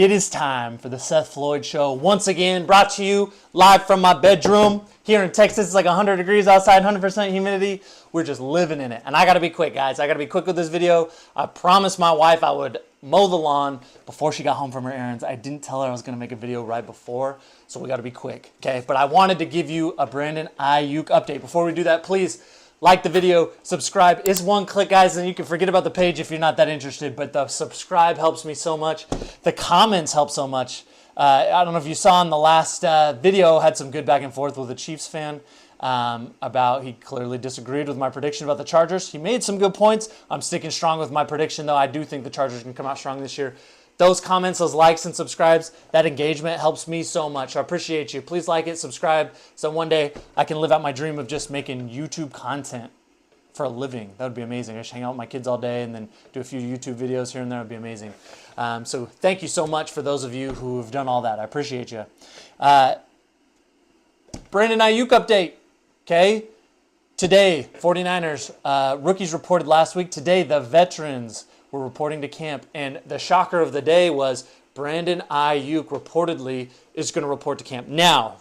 It is time for the Seth Floyd Show. Once again, brought to you live from my bedroom. Here in Texas, it's like 100 degrees outside, 100% humidity. We're just living in it. And I got to be quick, guys. I got to be quick with this video. I promised my wife I would mow the lawn before she got home from her errands. I didn't tell her I was going to make a video right before, so we got to be quick, okay? But I wanted to give you a Brandon Aiyuk update. Before we do that, please like the video, subscribe. It's one click, guys, and you can forget about the page if you're not that interested, but the subscribe helps me so much. The comments help so much. I don't know if you saw in the last video, had some good back and forth with a Chiefs fan about he clearly disagreed with my prediction about the Chargers. He made some good points. I'm sticking strong with my prediction, though. I do think the Chargers can come out strong this year. Those comments, those likes and subscribes, that engagement helps me so much. I appreciate you. Please like it, subscribe, so one day I can live out my dream of just making YouTube content for a living. That would be amazing. I just hang out with my kids all day and then do a few YouTube videos here and there. It would be amazing. So thank you so much for those of you who have done all that. I appreciate you. Brandon Aiyuk update. Okay? Today, 49ers, rookies reported last week. Today, the veterans were reporting to camp. And the shocker of the day was Brandon Aiyuk reportedly is going to report to camp. Now,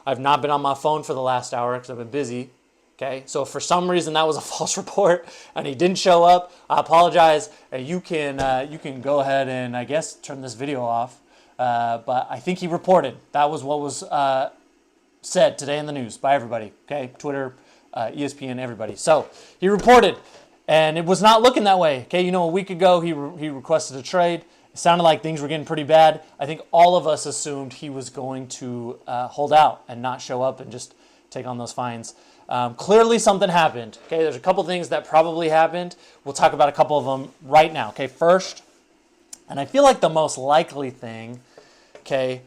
I've not been on my phone for the last hour because I've been busy. Okay, so if for some reason that was a false report and he didn't show up, I apologize. You can go ahead and, I guess, turn this video off. But I think he reported. That was what was said today in the news by everybody. Okay, Twitter, ESPN, everybody. So he reported, and it was not looking that way. Okay, you know, a week ago he requested a trade. It sounded like things were getting pretty bad. I think all of us assumed he was going to hold out and not show up and just take on those fines. Clearly something happened. Okay, there's a couple things that probably happened. We'll talk about a couple of them right now. Okay, first, and I feel like the most likely thing, okay,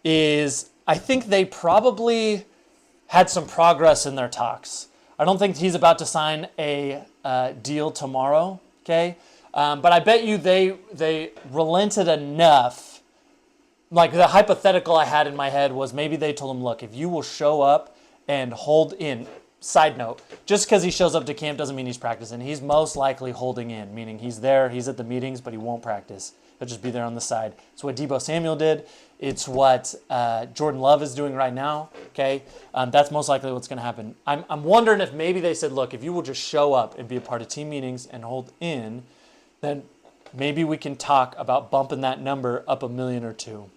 is I think they probably had some progress in their talks. I don't think he's about to sign a deal tomorrow, okay? But I bet you they relented enough. Like the hypothetical I had in my head was maybe they told him, look, if you will show up and hold in. Side note, just because he shows up to camp doesn't mean he's practicing. He's most likely holding in, meaning he's there, he's at the meetings, but he won't practice. He'll just be there on the side. It's what Deebo Samuel did. It's what Jordan Love is doing right now. Okay, that's most likely what's going to happen. I'm wondering if maybe they said, look, if you will just show up and be a part of team meetings and hold in, then maybe we can talk about bumping that number up $1 million or $2 million.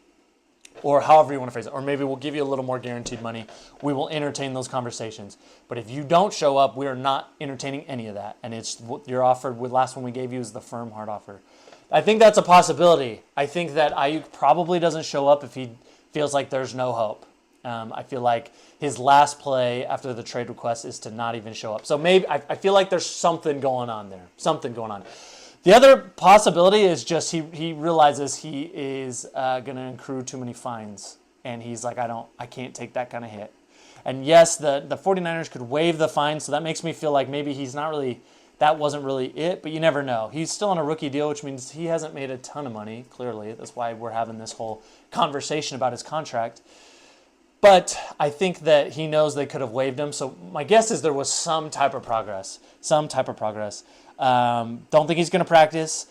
Or however you want to phrase it. Or maybe we'll give you a little more guaranteed money. We will entertain those conversations. But if you don't show up, we are not entertaining any of that. And it's what you're offered. The last one we gave you is the firm hard offer. I think that's a possibility. I think that Aiyuk probably doesn't show up if he feels like there's no hope. I feel like his last play after the trade request is to not even show up. So maybe I feel like there's something going on there. Something going on. The other possibility is just he realizes he is going to accrue too many fines. And he's like, I can't take that kind of hit. And yes, the 49ers could waive the fine, so that makes me feel like maybe he's not really, that wasn't really it, but you never know. He's still on a rookie deal, which means he hasn't made a ton of money, clearly. That's why we're having this whole conversation about his contract. But I think that he knows they could have waived him, so my guess is there was some type of progress. Some type of progress. Don't think he's going to practice.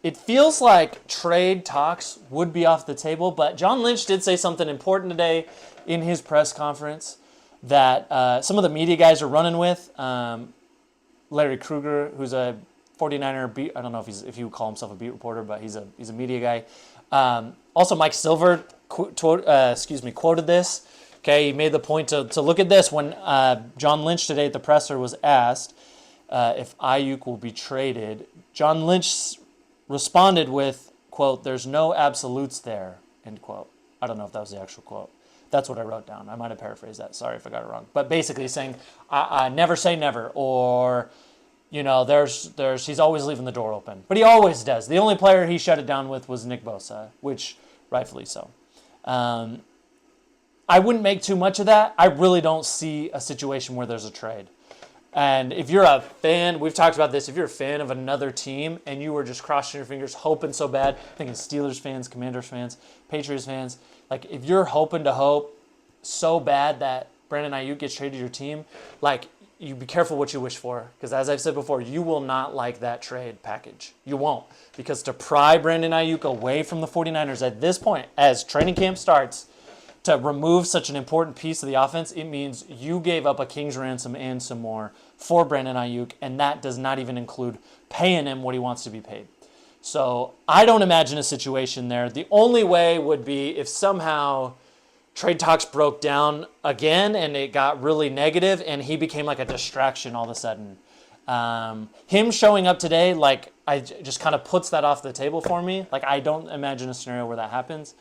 It feels like trade talks would be off the table, but John Lynch did say something important today in his press conference that some of the media guys are running with. Larry Krueger, who's a 49er beat, I don't know if he would call himself a beat reporter, but he's a media guy. Also, Mike Silver quoted this. Okay, he made the point to look at this when John Lynch today at the presser was asked if Aiyuk will be traded. John Lynch responded with, quote, "There's no absolutes there," end quote. I don't know if that was the actual quote. That's what I wrote down. I might have paraphrased that. Sorry if I got it wrong. But basically saying, I never say never, or, you know, he's always leaving the door open. But he always does. The only player he shut it down with was Nick Bosa, which rightfully so. I wouldn't make too much of that. I really don't see a situation where there's a trade. And if you're a fan, we've talked about this, if you're a fan of another team and you were just crossing your fingers, hoping so bad, thinking Steelers fans, Commanders fans, Patriots fans, like if you're hoping to hope so bad that Brandon Aiyuk gets traded to your team, like you be careful what you wish for, because as I've said before, you will not like that trade package. You won't, because to pry Brandon Aiyuk away from the 49ers at this point, as training camp starts, to remove such an important piece of the offense, it means you gave up a king's ransom and some more for Brandon Aiyuk, and that does not even include paying him what he wants to be paid. So I don't imagine a situation there. The only way would be if somehow trade talks broke down again and it got really negative and he became like a distraction all of a sudden. Him showing up today, like, just kind of puts that off the table for me. Like, I don't imagine a scenario where that happens.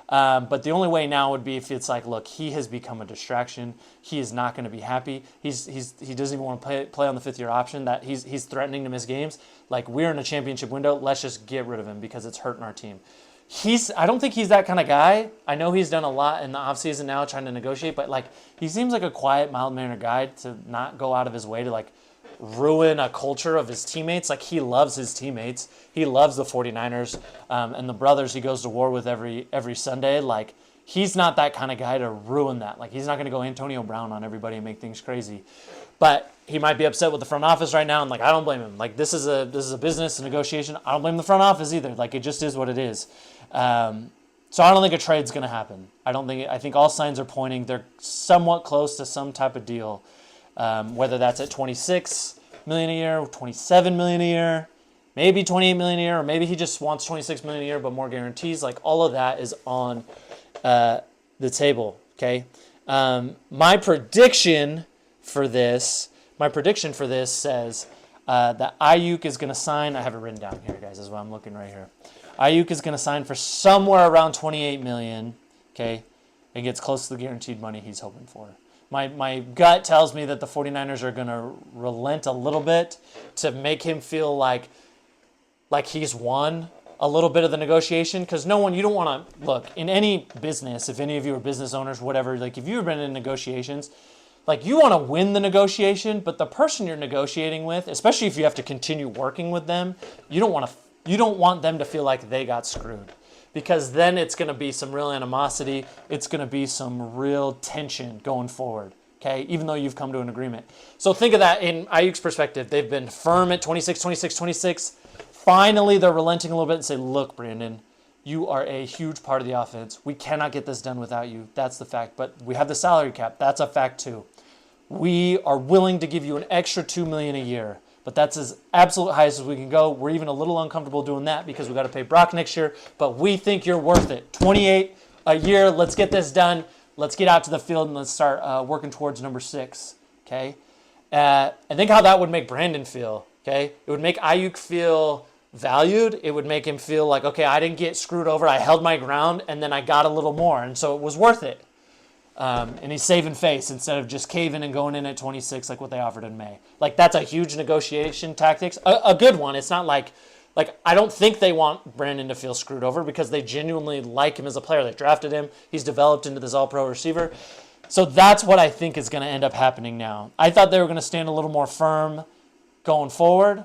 But the only way now would be if it's like, look, he has become a distraction. He is not going to be happy. He doesn't even want to play on the fifth-year option. That he's threatening to miss games. Like, we're in a championship window. Let's just get rid of him because it's hurting our team. I don't think he's that kind of guy. I know he's done a lot in the offseason now trying to negotiate, but like, he seems like a quiet, mild-mannered guy to not go out of his way to like ruin a culture of his teammates. Like, he loves his teammates. He loves the 49ers and the brothers he goes to war with every Sunday. Like, he's not that kind of guy to ruin that. Like, he's not going to go Antonio Brown on everybody and make things crazy. But he might be upset with the front office right now, and like, I don't blame him. Like, this is a business, a negotiation. I don't blame the front office either. Like, it just is what it is. So I don't think a trade's going to happen. I think all signs are pointing they're somewhat close to some type of deal, whether that's at $26 million a year, $27 million a year, maybe $28 million a year, or maybe he just wants $26 million a year but more guarantees. Like, all of that is on the table. Okay, my prediction for this says that Aiyuk is going to sign. I have it written down here, guys. Is what I'm looking right here. Aiyuk is going to sign for somewhere around $28 million, okay, and gets close to the guaranteed money he's hoping for. My gut tells me that the 49ers are going to relent a little bit to make him feel like he's won a little bit of the negotiation, because you don't want to, look, in any business, if any of you are business owners, whatever, like, if you've been in negotiations, like, you want to win the negotiation, but the person you're negotiating with, especially if you have to continue working with them, you don't want them to feel like they got screwed, because then it's going to be some real animosity. It's going to be some real tension going forward, okay, even though you've come to an agreement. So think of that in Aiyuk's perspective. They've been firm at 26, 26, 26. Finally, they're relenting a little bit and say, look, Brandon, you are a huge part of the offense. We cannot get this done without you. That's the fact. But we have the salary cap. That's a fact too. We are willing to give you an extra $2 million a year. But that's as absolute highest as we can go. We're even a little uncomfortable doing that because we got to pay Brock next year. But we think you're worth it. 28 a year. Let's get this done. Let's get out to the field and let's start working towards number 6. Okay. I think how that would make Brandon feel. Okay. It would make Aiyuk feel valued. It would make him feel like, okay, I didn't get screwed over. I held my ground and then I got a little more, and so it was worth it. And he's saving face instead of just caving and going in at 26 like what they offered in May. Like, that's a huge negotiation tactics, a good one. It's not like I don't think they want Brandon to feel screwed over, because they genuinely like him as a player. They drafted him. He's developed into this all-pro receiver. So that's what I think is going to end up happening now. I thought they were going to stand a little more firm going forward.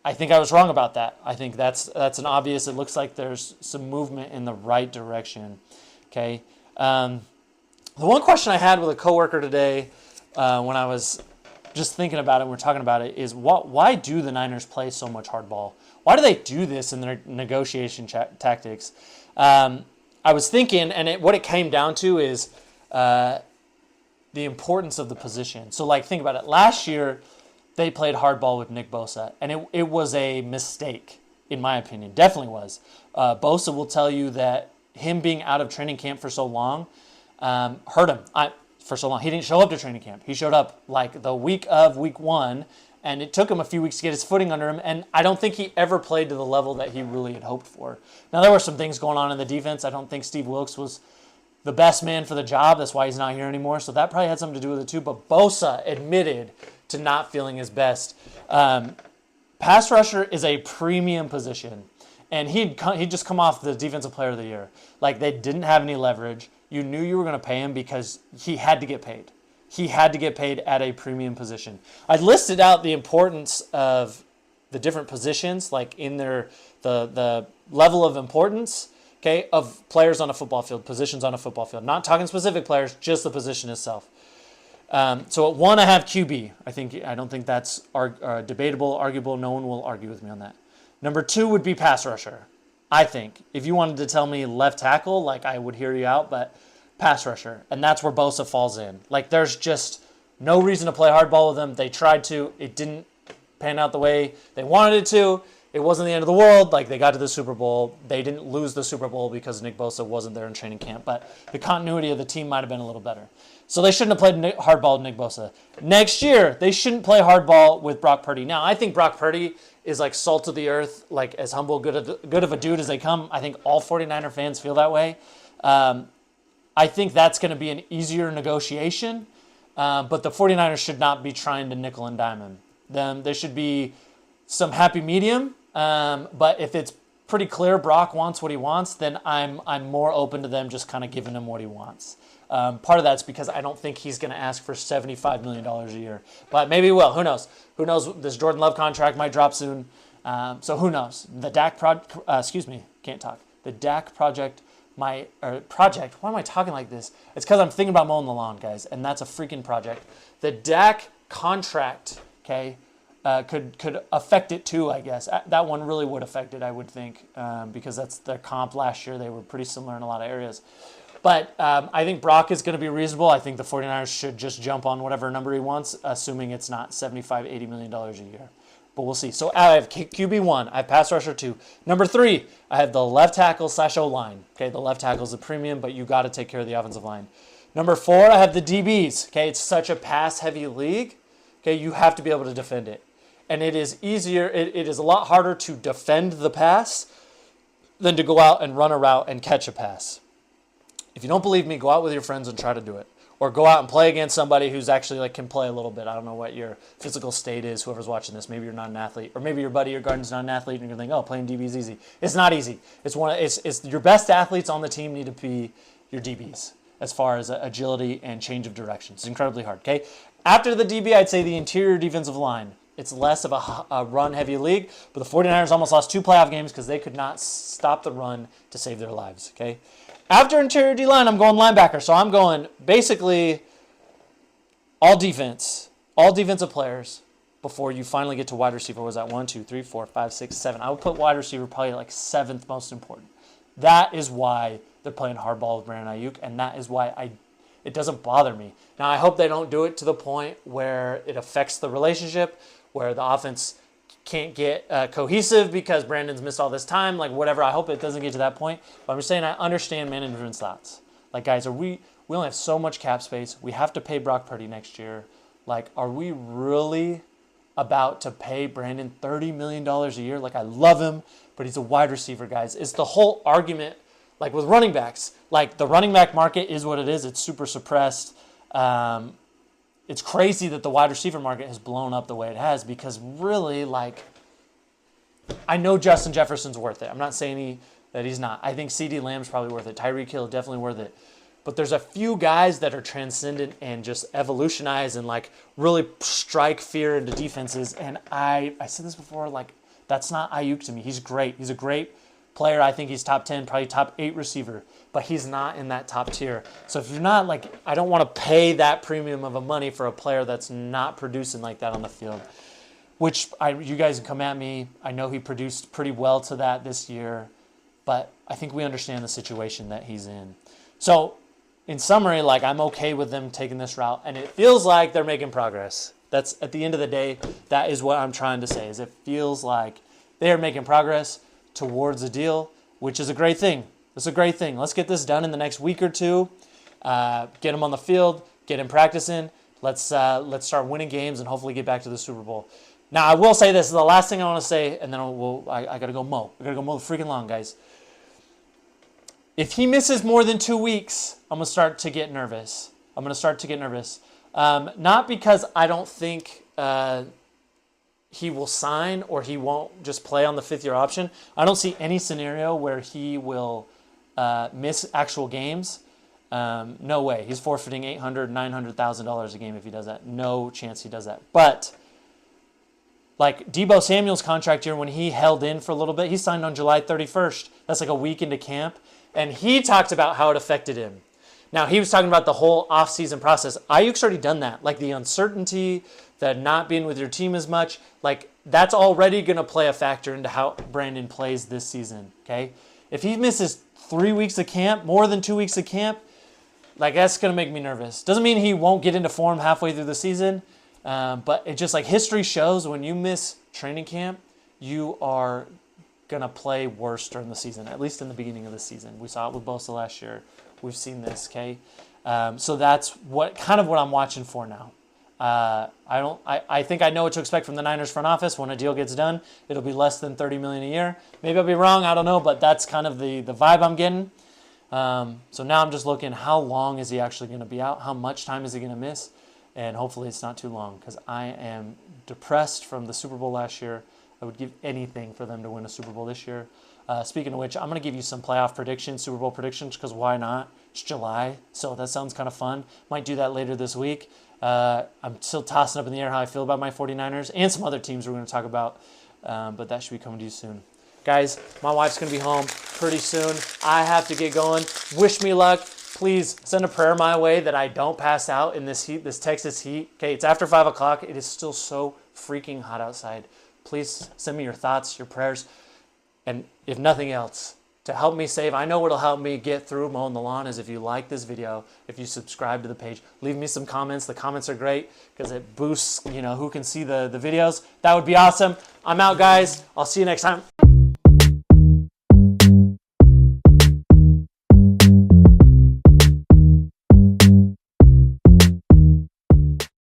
I think I was wrong about that. I think that's an obvious. It looks like there's some movement in the right direction. Okay. The one question I had with a coworker today, when I was just thinking about it, and we're talking about it, is why do the Niners play so much hardball? Why do they do this in their negotiation tactics? I was thinking, and what it came down to is the importance of the position. So, like, think about it. Last year, they played hardball with Nick Bosa, and it was a mistake, in my opinion. Definitely was. Bosa will tell you that him being out of training camp for so long hurt him for so long. He didn't show up to training camp. He showed up like the week of week 1, and it took him a few weeks to get his footing under him, and I don't think he ever played to the level that he really had hoped for. Now, there were some things going on in the defense. I don't think Steve Wilkes was the best man for the job. That's why he's not here anymore, so that probably had something to do with it too. But Bosa admitted to not feeling his best. Pass rusher is a premium position, and he'd just come off the defensive player of the year. Like, they didn't have any leverage. You knew you were going to pay him because he had to get paid. He had to get paid at a premium position. I listed out the importance of the different positions, like in the level of importance, okay, of players on a football field, positions on a football field. Not talking specific players, just the position itself. So at 1, I have QB. I don't think that's debatable, arguable. No one will argue with me on that. Number 2 would be pass rusher. I think if you wanted to tell me left tackle, like I would hear you out, but pass rusher, and that's where Bosa falls in. Like there's just no reason to play hardball with them. They tried to, it didn't pan out the way they wanted it to. It wasn't the end of the world. Like they got to the Super Bowl. They didn't lose the Super Bowl because Nick Bosa wasn't there in training camp, but the continuity of the team might have been a little better. So they shouldn't have played hardball with Nick Bosa. Next year, they shouldn't play hardball with Brock Purdy. Now, I think Brock Purdy is like salt of the earth, like as humble, good of a dude as they come. I think all 49er fans feel that way. I think that's going to be an easier negotiation, but the 49ers should not be trying to nickel and dime him. There should be some happy medium, but if it's pretty clear Brock wants what he wants, then I'm more open to them just kind of giving him what he wants. Part of that's because I don't think he's going to ask for $75 million a year. But maybe he will. Who knows? Who knows? This Jordan Love contract might drop soon. So who knows? The Dak The Dak project why am I talking like this? It's because I'm thinking about mowing the lawn, guys, and that's a freaking project. The Dak contract, okay, could affect it too, I guess. That one really would affect it, I would think, because that's their comp last year. They were pretty similar in a lot of areas. But I think Brock is going to be reasonable. I think the 49ers should just jump on whatever number he wants, assuming it's not $75, $80 million a year. But we'll see. So I have QB1. I have pass rusher 2. Number 3, I have the left tackle / O-line. Okay, the left tackle is a premium, but you got to take care of the offensive line. Number 4, I have the DBs. Okay, it's such a pass-heavy league. Okay, you have to be able to defend it. And it is easier, it is a lot harder to defend the pass than to go out and run a route and catch a pass. If you don't believe me, go out with your friends and try to do it. Or go out and play against somebody who's actually like can play a little bit. I don't know what your physical state is, whoever's watching this. Maybe you're not an athlete. Or maybe your buddy or guardian's not an athlete and you're going to think, oh, playing DB is easy. It's not easy. It's your best athletes on the team need to be your DBs as far as agility and change of direction. It's incredibly hard, okay? After the DB, I'd say the interior defensive line. It's less of a run-heavy league, but the 49ers almost lost 2 playoff games because they could not stop the run to save their lives, okay? After interior D-line, I'm going linebacker. So I'm going basically all defense, all defensive players before you finally get to wide receiver. What was that? 1, 2, 3, 4, 5, 6, 7. I would put wide receiver probably like 7th most important. That is why they're playing hardball with Brandon Aiyuk, and that is why it doesn't bother me. Now, I hope they don't do it to the point where it affects the relationship, where the offense can't get cohesive because Brandon's missed all this time, like whatever. I hope it doesn't get to that point. But I'm just saying I understand management's thoughts. Like, guys, we only have so much cap space. We have to pay Brock Purdy next year. Like, are we really about to pay Brandon $30 million a year? Like, I love him, but he's a wide receiver, guys. It's the whole argument, like with running backs. Like, the running back market is what it is. It's super suppressed. It's crazy that the wide receiver market has blown up the way it has because really, like, I know Justin Jefferson's worth it. I'm not saying that he's not. I think CeeDee Lamb's probably worth it. Tyreek Hill definitely worth it. But there's a few guys that are transcendent and just evolutionize and, like, really strike fear into defenses. And I said this before, like, that's not Aiyuk to me. He's great. He's a great player. I think he's top 10, probably top 8 receiver. But he's not in that top tier. So if you're not, like, I don't want to pay that premium of a money for a player that's not producing like that on the field. Which, you guys can come at me. I know he produced pretty well to that this year. But I think we understand the situation that he's in. So, in summary, like, I'm okay with them taking this route. And it feels like they're making progress. That's, at the end of the day, that is what I'm trying to say. Is it feels like they're making progress towards a deal, which is a great thing. It's a great thing. Let's get this done in the next week or two. Get him on the field. Get him practicing. Let's start winning games and hopefully get back to the Super Bowl. Now, I will say this. Is the last thing I want to say, and then I got to go mow. I got to go mow the freaking lawn, guys. If he misses more than 2 weeks, I'm going to start to get nervous. Not because I don't think he will sign or he won't just play on the 5th-year option. I don't see any scenario where he will miss actual games. No way. He's forfeiting $800,000, $900,000 a game if he does that. No chance he does that. But like Deebo Samuel's contract year, when he held in for a little bit, he signed on July 31st. That's like a week into camp. And he talked about how it affected him. Now, he was talking about the whole off-season process. Aiyuk's already done that. Like the uncertainty, the not being with your team as much, like that's already going to play a factor into how Brandon plays this season, okay? If he misses 3 weeks of camp, more than 2 weeks of camp, like that's going to make me nervous. Doesn't mean he won't get into form halfway through the season, but it just like history shows when you miss training camp, you are going to play worse during the season, at least in the beginning of the season. We saw it with Bosa last year. We've seen this, okay? So that's what I'm watching for now. I think I know what to expect from the Niners front office when a deal gets done. It'll be less than $30 million a year. Maybe I'll be wrong. I don't know, but that's kind of the vibe I'm getting. So now I'm just looking, how long is he actually going to be out? How much time is he going to miss? And hopefully it's not too long, because I am depressed from the Super Bowl last year. I would give anything for them to win a Super Bowl this year. Speaking of which, I'm going to give you some playoff predictions, Super Bowl predictions, because why not? It's July, so that sounds kind of fun. Might do that later this week. I'm still tossing up in the air how I feel about my 49ers and some other teams we're going to talk about, but that should be coming to you soon. Guys, my wife's going to be home pretty soon. I have to get going. Wish me luck. Please send a prayer my way that I don't pass out in this heat, this Texas heat. Okay, it's after 5 o'clock. It is still so freaking hot outside. Please send me your thoughts, your prayers, and if nothing else, to help me save, I know what'll help me get through mowing the lawn is if you like this video, if you subscribe to the page, leave me some comments. The comments are great because it boosts, who can see the videos. That would be awesome. I'm out, guys. I'll see you next time.